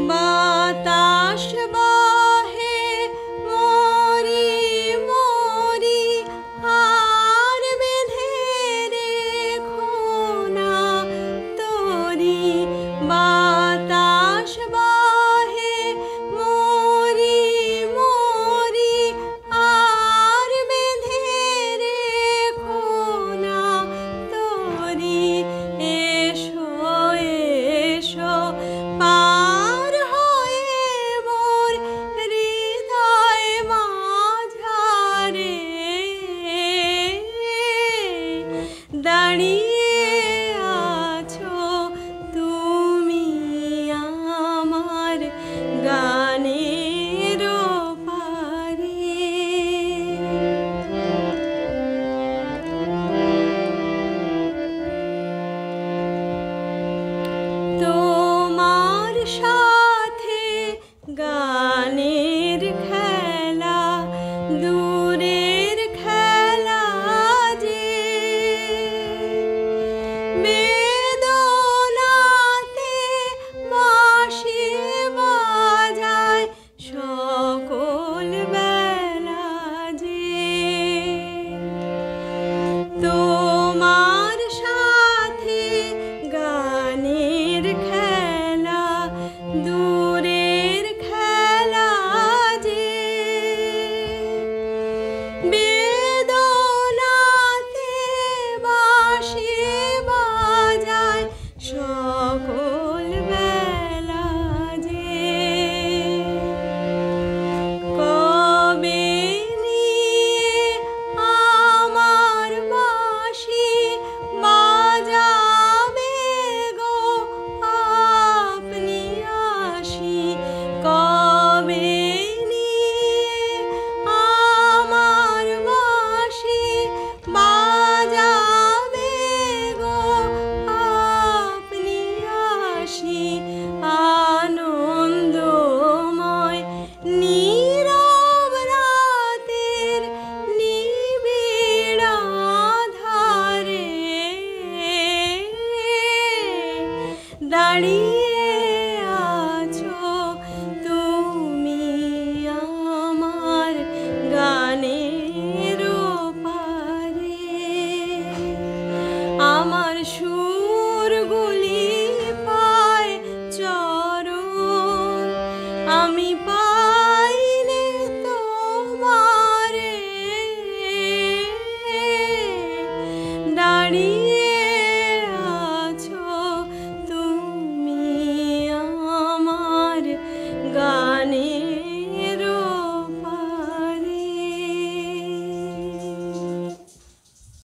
বাতাস বহে মরি মরি আর বেঁধে রেখো না তরি। বাতাস বহে মরি মরি আর বেঁধে রেখো না তরি। এসো এসো পার হয়ে মোর হৃদয় মাঝারে দাঁড়িয়ে আছো তুমি আমার গানের পারে। তোমার সাথে গানের খেলা দূরের খেলা যে, বেদনাতে বাঁশি বাজায় সকল বেলা যে। তোমার সাথে গানের খেলা দূরের খেলা যে, বেদনাতে বাঁশি বাজায় সকল বেলা যে। কবে নিয়ে আমার বাঁশি বাজাবে গো আপনি আসি। কবে নিয়ে আমার বাঁশি বাজাবে গো আপনি আসি। আনন্দময় নীরব রাতের নিবিড় আঁধারে দাঁড়িয়ে আছো তুমি আমার গানের পারে। আমার সুরগুলি পায় চরণ, আমি পাইলে তোমারে দাঁড়িয়ে আছো তুমি আমার গানে।